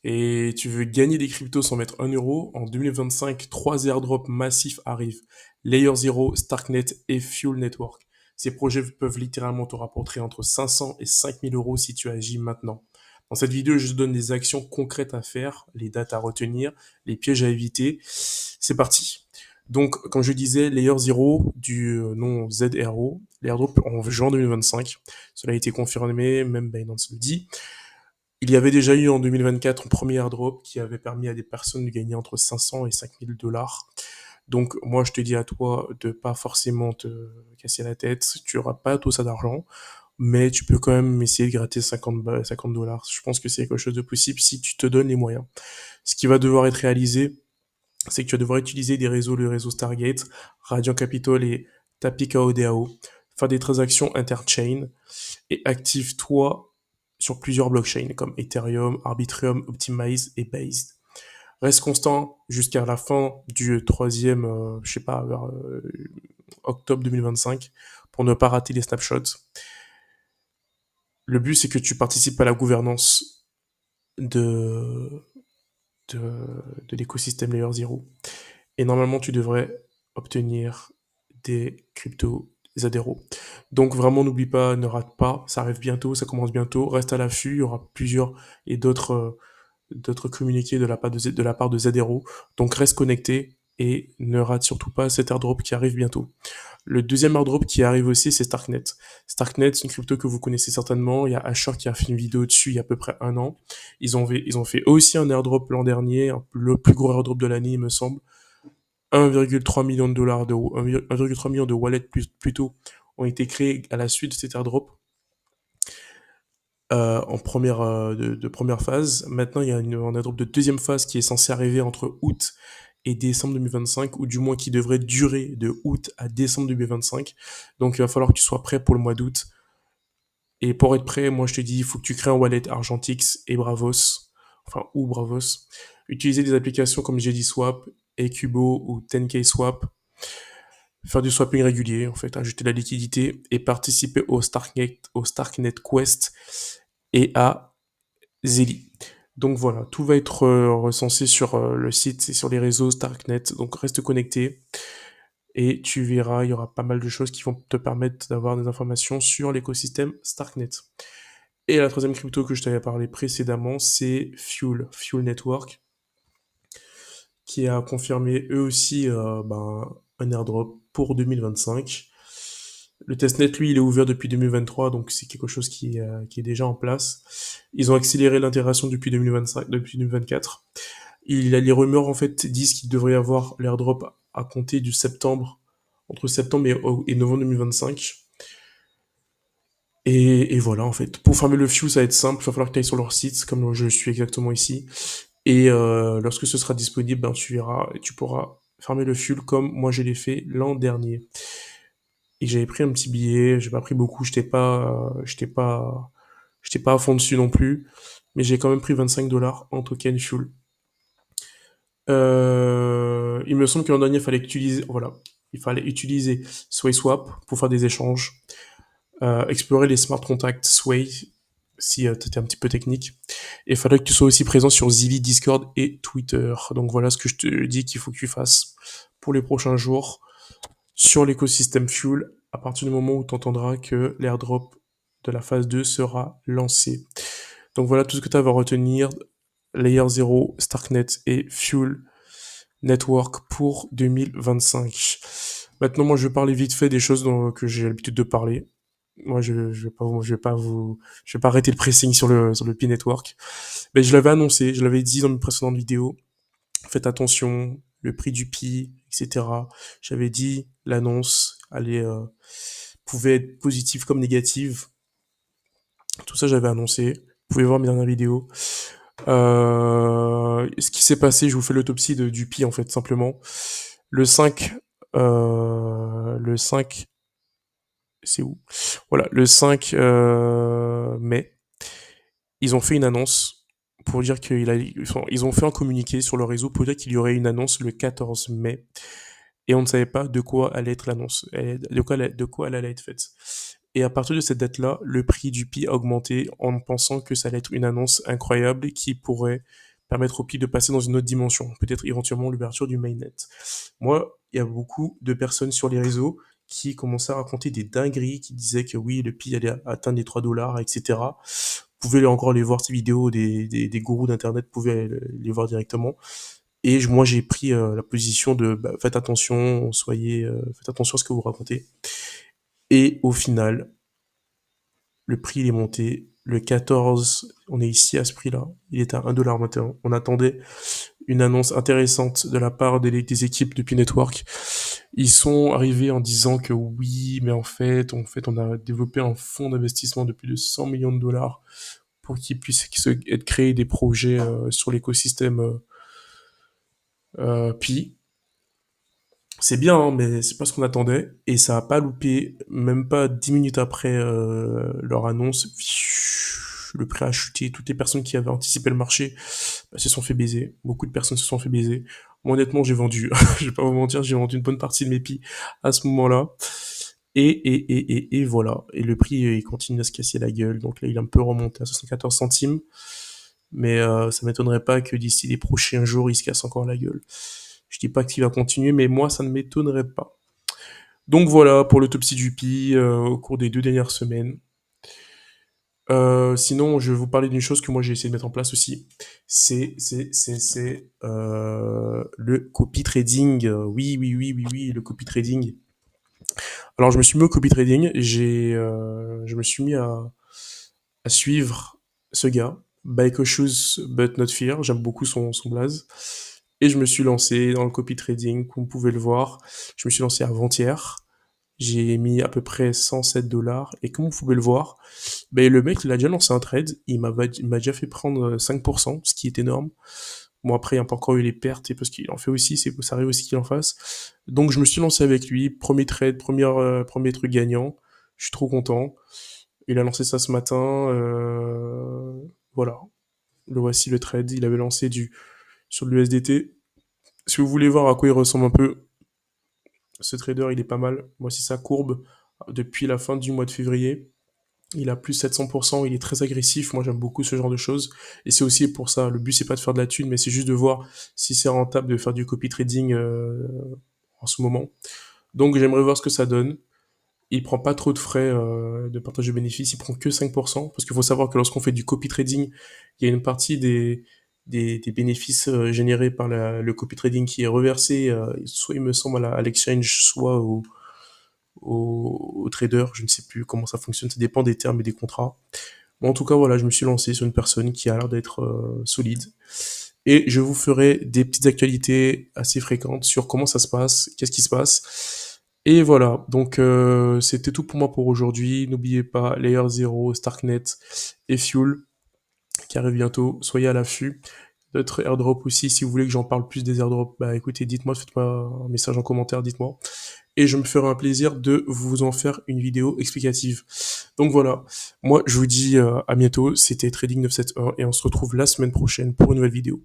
et tu veux gagner des cryptos sans mettre 1 euro, en 2025, 3 airdrops massifs arrivent. Layer Zero, Starknet et Fuel Network. Ces projets peuvent littéralement te rapporter entre 500 et 5000 euros si tu agis maintenant. Dans cette vidéo, je te donne des actions concrètes à faire, les dates à retenir, les pièges à éviter. C'est parti. Donc, comme je disais, Layer Zero du nom ZRO, l'airdrop en juin 2025. Cela a été confirmé, même Binance le dit. Il y avait déjà eu en 2024 un premier airdrop qui avait permis à des personnes de gagner entre 500 et 5000 dollars. Donc, moi, je te dis à toi de pas forcément te casser la tête. Tu auras pas tout ça d'argent, mais tu peux quand même essayer de gratter 50 dollars. Je pense que c'est quelque chose de possible si tu te donnes les moyens. Ce qui va devoir être réalisé, c'est que tu vas devoir utiliser le réseau Stargate, Radiant Capital et Tapicao DAO, faire des transactions interchain et active-toi sur plusieurs blockchains comme Ethereum, Arbitrum, Optimize et Based. Reste constant jusqu'à la fin du troisième, je sais pas, vers octobre 2025 pour ne pas rater les snapshots. Le but, c'est que tu participes à la gouvernance de, de, de l'écosystème Layer Zero. Et normalement, tu devrais obtenir des cryptos, des adhéros. Donc vraiment, n'oublie pas, ne rate pas, ça arrive bientôt, ça commence bientôt, reste à l'affût, il y aura plusieurs et d'autres communiqués de la part de Zadero. Donc reste connecté et ne rate surtout pas cet airdrop qui arrive bientôt. Le deuxième airdrop qui arrive aussi, c'est Starknet. Starknet, c'est une crypto que vous connaissez certainement. Il y a Asher qui a fait une vidéo dessus il y a à peu près un an. Ils ont fait aussi un airdrop l'an dernier, le plus gros airdrop de l'année, il me semble. 1,3 million de dollars, 1,3 million de wallets plutôt, ont été créés à la suite de cet airdrop en première, de première phase. Maintenant, il y a un airdrop de deuxième phase qui est censé arriver entre août et décembre 2025, ou du moins qui devrait durer de août à décembre 2025. Donc il va falloir que tu sois prêt pour le mois d'août. Et pour être prêt, moi je te dis, il faut que tu crées un wallet Argentix et Bravos, enfin ou Bravos. Utiliser des applications comme JDSwap, Ecubo ou 10K Swap. Faire du swapping régulier, en fait, ajouter de la liquidité et participer au Starknet Quest et à Zeli. Donc voilà, tout va être recensé sur le site et sur les réseaux Starknet, donc reste connecté et tu verras, il y aura pas mal de choses qui vont te permettre d'avoir des informations sur l'écosystème Starknet. Et la troisième crypto que je t'avais parlé précédemment, c'est Fuel Network, qui a confirmé eux aussi un airdrop pour 2025. Le testnet, lui, il est ouvert depuis 2023, donc c'est quelque chose qui est déjà en place. Ils ont accéléré l'intégration depuis 2025, depuis 2024. Les rumeurs, en fait, disent qu'il devrait y avoir l'airdrop à compter du septembre, entre septembre et novembre 2025. Et voilà, en fait. Pour farmer le Fuel, ça va être simple. Il va falloir que tu ailles sur leur site, comme je suis exactement ici. Et lorsque ce sera disponible, ben, tu verras et tu pourras farmer le Fuel comme moi je l'ai fait l'an dernier. Et j'avais pris un petit billet, j'ai pas pris beaucoup, j'étais pas à fond dessus non plus, mais j'ai quand même pris 25 dollars en token Fuel. Il me semble que l'an dernier, il fallait utiliser SwaySwap pour faire des échanges, explorer les smart contracts Sway si t'étais un petit peu technique. Et il fallait que tu sois aussi présent sur Zilli, Discord et Twitter. Donc voilà ce que je te dis qu'il faut que tu fasses pour les prochains jours sur l'écosystème Fuel à partir du moment où tu entendras que l'airdrop de la phase 2 sera lancé. Donc voilà tout ce que tu as à retenir. Layer 0, Starknet et Fuel Network pour 2025. Maintenant, moi, je vais parler vite fait des choses que j'ai l'habitude de parler. Moi, je vais pas arrêter le pressing sur le P-Network. Mais je l'avais annoncé, je l'avais dit dans mes précédentes vidéos. Faites attention, le prix du Pi, etc. J'avais dit, l'annonce, pouvait être positive comme négative. Tout ça, j'avais annoncé. Vous pouvez voir mes dernières vidéos. Ce qui s'est passé, je vous fais l'autopsie du Pi, en fait, simplement. Le 5, le 5, c'est où? Voilà, le 5 mai, ils ont fait une annonce pour dire ils ont fait un communiqué sur le réseau pour dire qu'il y aurait une annonce le 14 mai. Et on ne savait pas de quoi allait être l'annonce, de quoi elle allait être faite. Et à partir de cette date-là, le prix du Pi a augmenté en pensant que ça allait être une annonce incroyable qui pourrait permettre au pic de passer dans une autre dimension, peut-être éventuellement l'ouverture du mainnet. Moi, il y a beaucoup de personnes sur les réseaux qui commençaient à raconter des dingueries, qui disaient que oui, le pi allait atteindre les 3 dollars, etc. Vous pouvez encore les voir, ces vidéos, des gourous d'internet, vous pouvez les voir directement. Et moi, j'ai pris la position de faites attention, faites attention à ce que vous racontez. Et au final, le prix il est monté. Le 14, on est ici à ce prix-là. Il est à 1,21 $. On attendait une annonce intéressante de la part des équipes de Pi Network. Ils sont arrivés en disant que oui, mais en fait, on a développé un fonds d'investissement de plus de 100 millions de dollars pour qu'il puisse être créé des projets sur l'écosystème Pi. C'est bien, hein, mais c'est pas ce qu'on attendait. Et ça a pas loupé, même pas 10 minutes après leur annonce. Le prix a chuté. Toutes les personnes qui avaient anticipé le marché se sont fait baiser. Beaucoup de personnes se sont fait baiser. Moi, honnêtement, j'ai vendu. Je vais pas vous mentir, j'ai vendu une bonne partie de mes pis à ce moment-là. Et voilà. Et le prix, il continue à se casser la gueule. Donc là, il a un peu remonté à 74 centimes. Mais ça m'étonnerait pas que d'ici les prochains jours, il se casse encore la gueule. Je dis pas qu'il va continuer, mais moi, ça ne m'étonnerait pas. Donc voilà pour l'autopsie du Pi au cours des 2 dernières semaines. Sinon, je vais vous parler d'une chose que moi j'ai essayé de mettre en place aussi. C'est le copy trading. Oui, oui, oui, oui, oui, le copy trading. Alors, je me suis mis au copy trading. Je me suis mis à suivre ce gars, Buy Cautious But Not Fear. J'aime beaucoup son blaze. Et je me suis lancé dans le copy trading, comme vous pouvez le voir. Je me suis lancé avant-hier. J'ai mis à peu près 107 dollars. Et comme vous pouvez le voir, ben, le mec, il a déjà lancé un trade. Il m'a déjà fait prendre 5%, ce qui est énorme. Bon, après, il n'y a pas encore eu les pertes, et parce qu'il en fait aussi, ça arrive aussi qu'il en fasse. Donc, je me suis lancé avec lui. Premier trade, premier truc gagnant. Je suis trop content. Il a lancé ça ce matin. Voilà. Le voici le trade. Il avait lancé sur l'USDT. Si vous voulez voir à quoi il ressemble un peu, ce trader, il est pas mal. Voici sa courbe depuis la fin du mois de février. Il a plus 700%, il est très agressif. Moi, j'aime beaucoup ce genre de choses. Et c'est aussi pour ça. Le but, c'est pas de faire de la thune, mais c'est juste de voir si c'est rentable de faire du copy trading en ce moment. Donc, j'aimerais voir ce que ça donne. Il prend pas trop de frais de partage de bénéfices. Il prend que 5%. Parce qu'il faut savoir que lorsqu'on fait du copy trading, il y a une partie des bénéfices générés par le copy trading qui est reversé, soit il me semble à l'exchange, soit au trader. Je ne sais plus comment ça fonctionne. Ça dépend des termes et des contrats. Bon, en tout cas, voilà, je me suis lancé sur une personne qui a l'air d'être solide. Et je vous ferai des petites actualités assez fréquentes sur comment ça se passe, qu'est-ce qui se passe. Et voilà, donc c'était tout pour moi pour aujourd'hui. N'oubliez pas Layer 0, Starknet et Fuel qui arrivent bientôt. Soyez à l'affût. D'autres airdrops aussi, si vous voulez que j'en parle plus des airdrops, bah écoutez, dites-moi, faites-moi un message en commentaire, dites-moi. Et je me ferai un plaisir de vous en faire une vidéo explicative. Donc voilà, moi je vous dis à bientôt, c'était Trading 971 et on se retrouve la semaine prochaine pour une nouvelle vidéo.